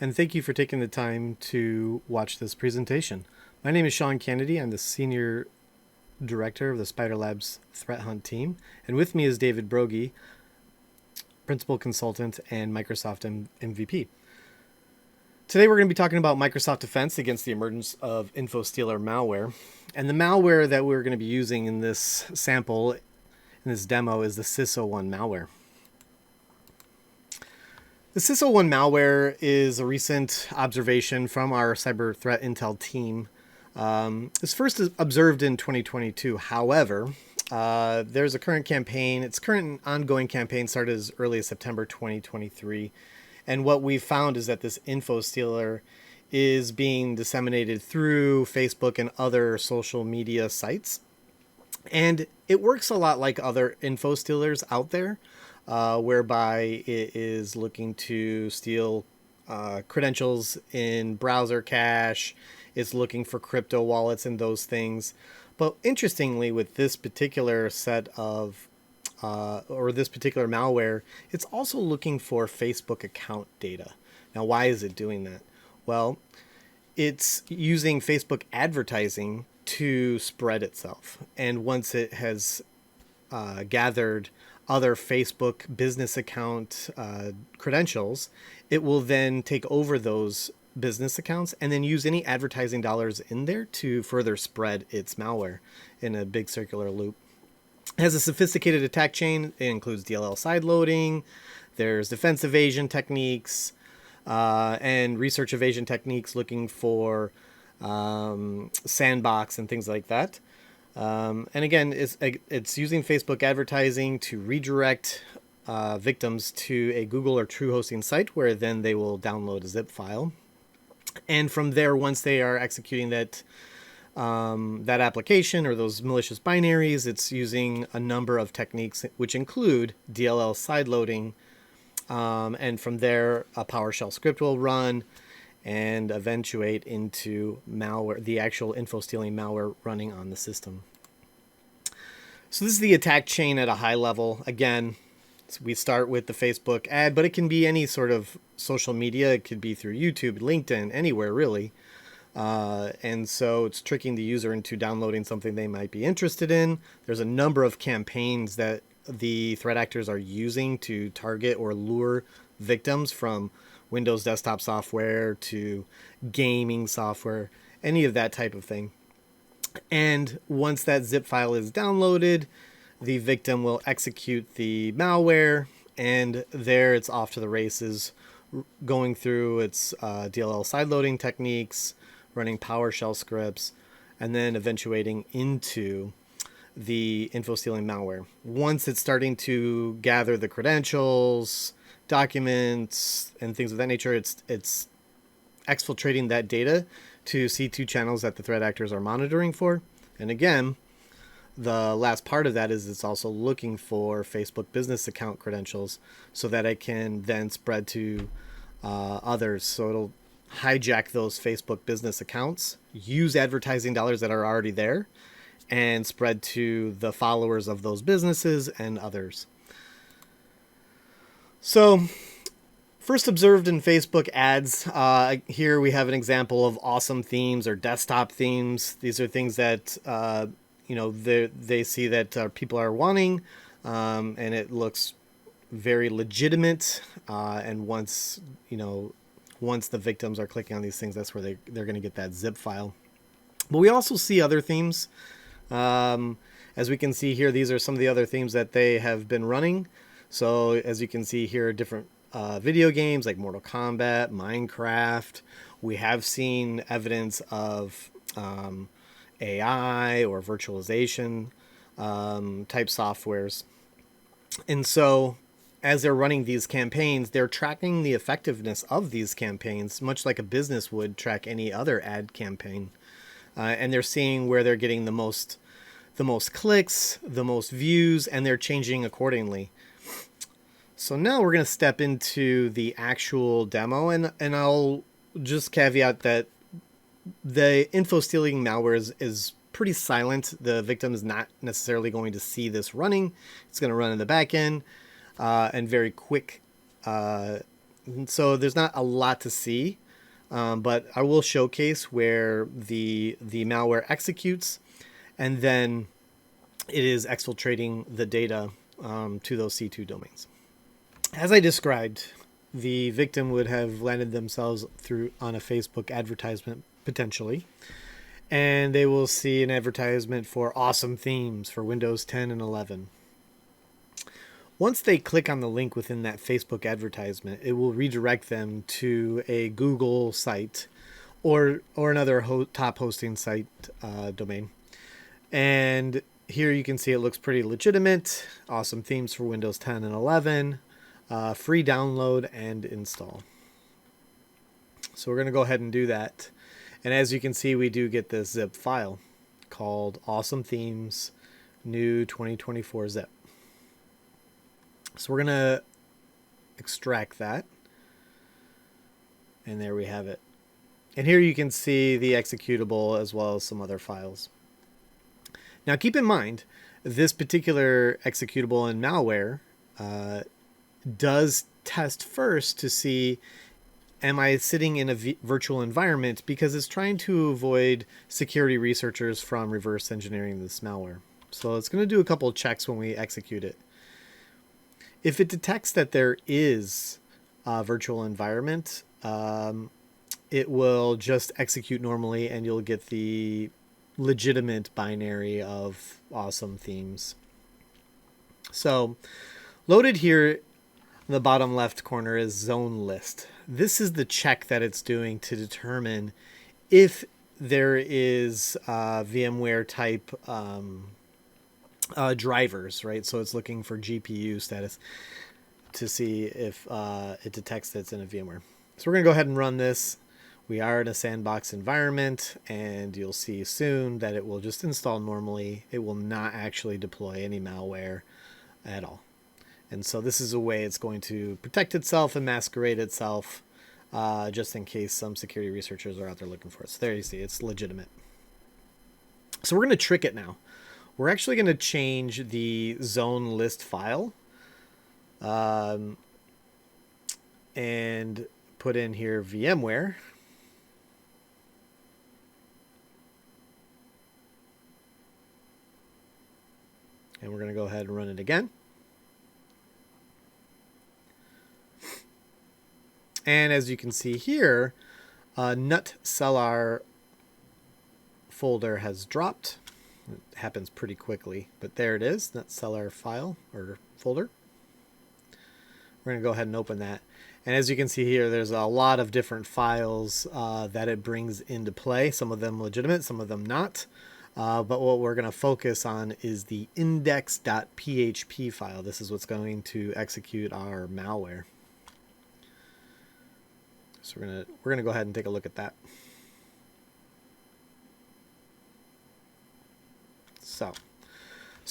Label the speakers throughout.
Speaker 1: and thank you for taking the time to watch this presentation. My name is Shawn Kanady. I'm the Senior Director of the Spider Labs Threat Hunt team, and with me is David Broggy, Principal Consultant and Microsoft MVP. Today we're going to be talking about Microsoft defense against the emergence of infostealer malware. And the malware that we're going to be using in this sample, in this demo, is the 𝗬𝗲01 malware. The 𝗬𝗲01 malware is a recent observation from our cyber threat intel team. It's first observed in 2022. However, there's a current campaign. Its current ongoing campaign started as early as September 2023. And what we've found is that this infostealer is being disseminated through Facebook and other social media sites. And it works a lot like other infostealers out there, whereby it is looking to steal credentials in browser cache. It's looking for crypto wallets and those things. But interestingly, with this particular set of this particular malware, it's also looking for Facebook account data. Now, why is it doing that? Well, it's using Facebook advertising to spread itself. And once it has gathered other Facebook business account credentials, it will then take over those business accounts and then use any advertising dollars in there to further spread its malware in a big circular loop. It has a sophisticated attack chain. It includes DLL sideloading. There's defense evasion techniques and research evasion techniques looking for sandbox and things like that. And again, it's using Facebook advertising to redirect victims to a Google or True hosting site where then they will download a zip file. And from there, once they are executing that application or those malicious binaries, it's using a number of techniques which include DLL sideloading. And from there, a PowerShell script will run and eventuate into malware, the actual info stealing malware running on the system. So this is the attack chain at a high level. Again, we start with the Facebook ad, but it can be any sort of social media. It could be through YouTube, LinkedIn, anywhere really. And so it's tricking the user into downloading something they might be interested in. There's a number of campaigns that the threat actors are using to target or lure victims, from Windows desktop software to gaming software, any of that type of thing. And once that zip file is downloaded, the victim will execute the malware, and there it's off to the races, going through its DLL sideloading techniques, running PowerShell scripts, and then eventuating into the info stealing malware. Once it's starting to gather the credentials, documents, and things of that nature, it's exfiltrating that data to C2 channels that the threat actors are monitoring for. And again, the last part of that is it's also looking for Facebook business account credentials so that it can then spread to others. So it'll hijack those Facebook business accounts, use advertising dollars that are already there, and spread to the followers of those businesses and others. So first observed in Facebook ads, here we have an example of awesome themes or desktop themes. These are things that they see that people are wanting, and it looks very legitimate. And once the victims are clicking on these things, that's where they're going to get that zip file. But we also see other themes. As we can see here, these are some of the other themes that they have been running. So as you can see here, different video games like Mortal Kombat, Minecraft. We have seen evidence of AI or virtualization type softwares. And so as they're running these campaigns, they're tracking the effectiveness of these campaigns, much like a business would track any other ad campaign. And they're seeing where they're getting the most clicks, the most views, and they're changing accordingly. So now we're going to step into the actual demo, and I'll just caveat that the info stealing malware is pretty silent. The victim is not necessarily going to see this running. It's going to run in the back end, and very quick So there's not a lot to see, but I will showcase where the malware executes, and then it is exfiltrating the data to those C2 domains. As I described, the victim would have landed themselves on a Facebook advertisement potentially, and they will see an advertisement for awesome themes for Windows 10 and 11. Once they click on the link within that Facebook advertisement, it will redirect them to a Google site or another top hosting site domain. And here you can see it looks pretty legitimate. Awesome themes for Windows 10 and 11. Free download and install. So we're going to go ahead and do that. And as you can see, we do get this zip file called Awesome Themes New 2024 zip. So we're going to extract that. And there we have it. And here you can see the executable as well as some other files. Now keep in mind, this particular executable in malware does test first to see, am I sitting in a virtual environment, because it's trying to avoid security researchers from reverse engineering this malware. So it's going to do a couple of checks when we execute it. If it detects that there is a virtual environment, it will just execute normally, and you'll get the legitimate binary of awesome themes. So loaded here in the bottom left corner is zone list. This is the check that it's doing to determine if there is VMware type drivers, right? So it's looking for GPU status to see if it detects that it's in a VMware. So we're going to go ahead and run this. We are in a sandbox environment, and you'll see soon that it will just install normally. It will not actually deploy any malware at all. And so this is a way it's going to protect itself and masquerade itself, just in case some security researchers are out there looking for it. So there you see, it's legitimate. So we're going to trick it now. We're actually going to change the zone list file and put in here VMware. And we're going to go ahead and run it again. And as you can see here, 𝗦𝗽𝗀𝗀𝗶cie folder has dropped. It happens pretty quickly, but there it is, 𝗦𝗽𝗀𝗀𝗀 file or folder. We're going to go ahead and open that. And as you can see here, there's a lot of different files that it brings into play. Some of them legitimate, some of them not. But what we're going to focus on is the index.php file. This is what's going to execute our malware. So we're gonna go ahead and take a look at that. So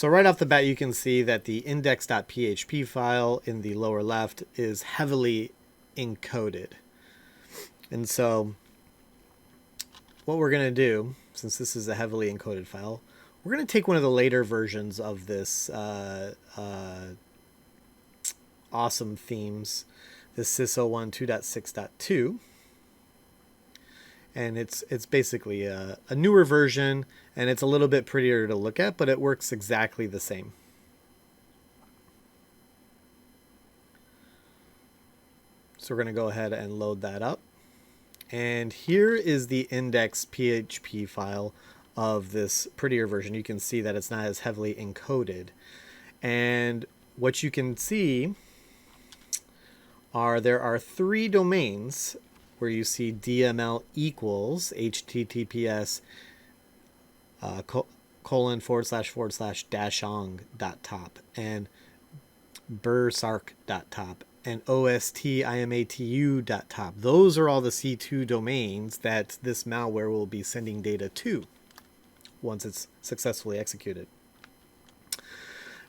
Speaker 1: right off the bat, you can see that the index.php file in the lower left is heavily encoded. And so what we're going to do, since this is a heavily encoded file, we're going to take one of the later versions of this awesome themes, this sys01 2.6.2. And it's basically a newer version, and it's a little bit prettier to look at, but it works exactly the same. So we're going to go ahead and load that up. And here is the index.php file of this prettier version. You can see that it's not as heavily encoded. And what you can see are there are 3 domains where you see DML equals https ://-ong.top and //broggy.top and OSTIMATU.top. Those are all the C2 domains that this malware will be sending data to once it's successfully executed.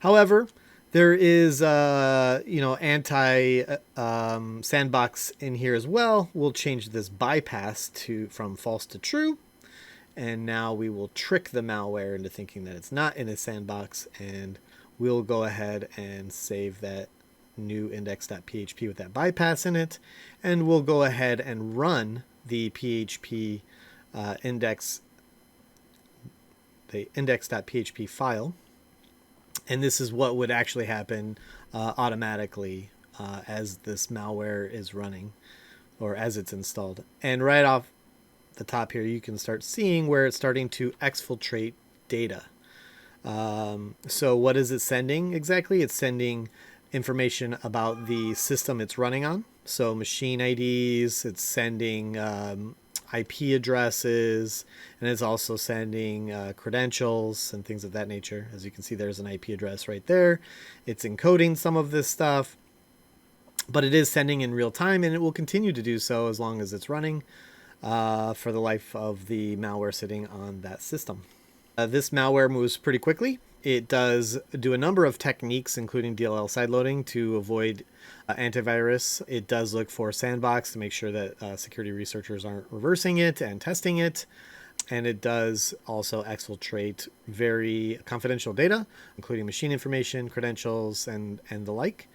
Speaker 1: However, there is anti sandbox in here as well. We'll change this bypass from false to true. And now we will trick the malware into thinking that it's not in a sandbox, and we'll go ahead and save that new index.php with that bypass in it, and we'll go ahead and run the PHP index.php file. And this is what would actually happen automatically as this malware is running, or as it's installed. And right off the top here, you can start seeing where it's starting to exfiltrate data. So what is it sending exactly? It's sending information about the system it's running on. So machine IDs, it's sending IP addresses, and it's also sending credentials and things of that nature. As you can see, there's an IP address right there. It's encoding some of this stuff, but it is sending in real time, and it will continue to do so as long as it's running for the life of the malware sitting on that system. This malware moves pretty quickly. It does do a number of techniques, including DLL sideloading, to avoid antivirus. It does look for sandbox to make sure that security researchers aren't reversing it and testing it. And it does also exfiltrate very confidential data, including machine information, credentials, and the like.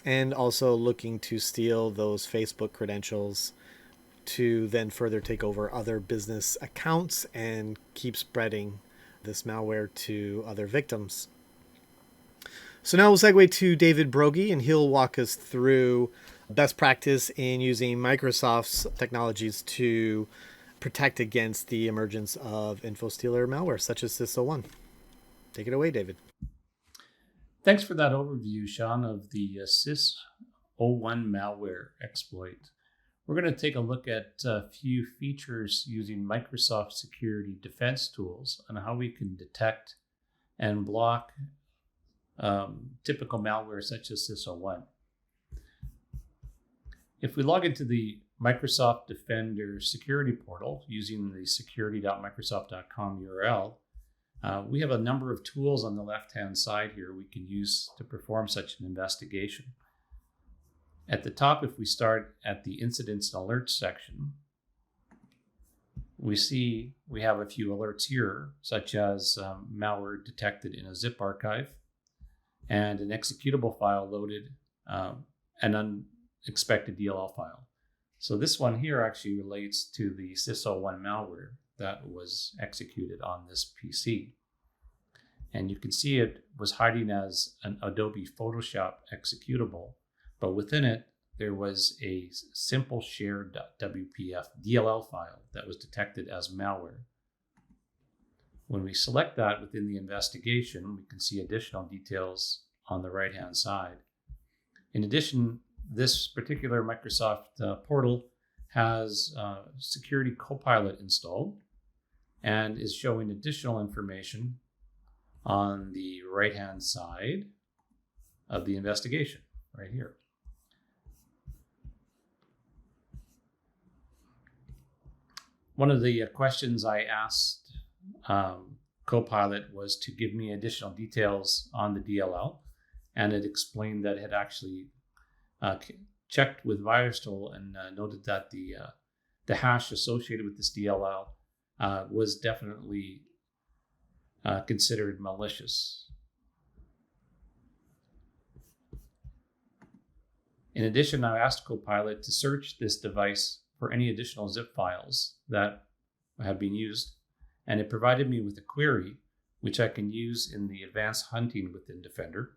Speaker 1: And also looking to steal those Facebook credentials to then further take over other business accounts and keep spreading this malware to other victims. So now we'll segue to David Broggy, and he'll walk us through best practice in using Microsoft's technologies to protect against the emergence of infostealer malware, such as sys01. Take it away, David.
Speaker 2: Thanks for that overview, Shawn, of the sys01 malware exploit. We're going to take a look at a few features using Microsoft security defense tools on how we can detect and block typical malware such as sys01. If we log into the Microsoft Defender security portal using the security.microsoft.com URL, we have a number of tools on the left-hand side here we can use to perform such an investigation. At the top, if we start at the incidents and alerts section, we see we have a few alerts here, such as malware detected in a zip archive and an executable file loaded, an unexpected DLL file. So this one here actually relates to the sys01 malware that was executed on this PC. And you can see it was hiding as an Adobe Photoshop executable, but within it, there was a simple shared.wpf DLL file that was detected as malware. When we select that within the investigation, we can see additional details on the right-hand side. In addition, this particular Microsoft portal has Security Copilot installed and is showing additional information on the right-hand side of the investigation right here. One of the questions I asked Copilot was to give me additional details on the DLL, and it explained that it had actually checked with VirusTool and noted that the hash associated with this DLL was definitely considered malicious. In addition, I asked Copilot to search this device for any additional zip files that have been used, and it provided me with a query which I can use in the advanced hunting within Defender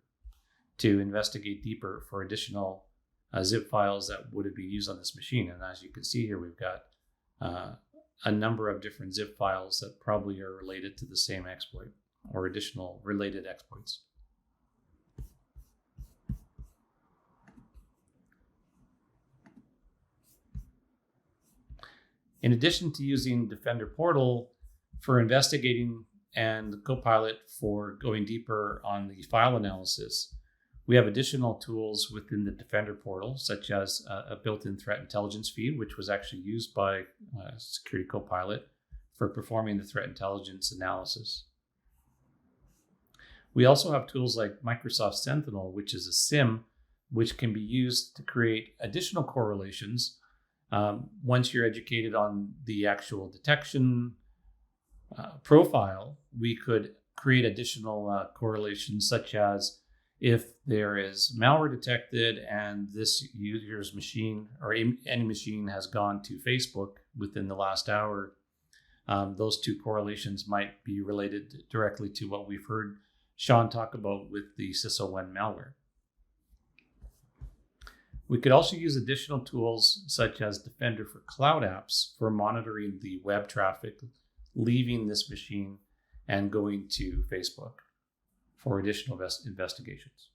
Speaker 2: to investigate deeper for additional zip files that would be used on this machine. And as you can see here, we've got a number of different zip files that probably are related to the same exploit or additional related exploits. In addition to using Defender Portal for investigating and Copilot for going deeper on the file analysis, we have additional tools within the Defender Portal, such as a built-in threat intelligence feed, which was actually used by Security Copilot for performing the threat intelligence analysis. We also have tools like Microsoft Sentinel, which is a SIM, which can be used to create additional correlations. Once you're educated on the actual detection profile, we could create additional correlations, such as If there is malware detected and this user's machine or any machine has gone to Facebook within the last hour, those two correlations might be related directly to what we've heard Shawn talk about with the SysOwen malware. We could also use additional tools such as Defender for Cloud Apps for monitoring the web traffic leaving this machine and going to Facebook for additional investigations.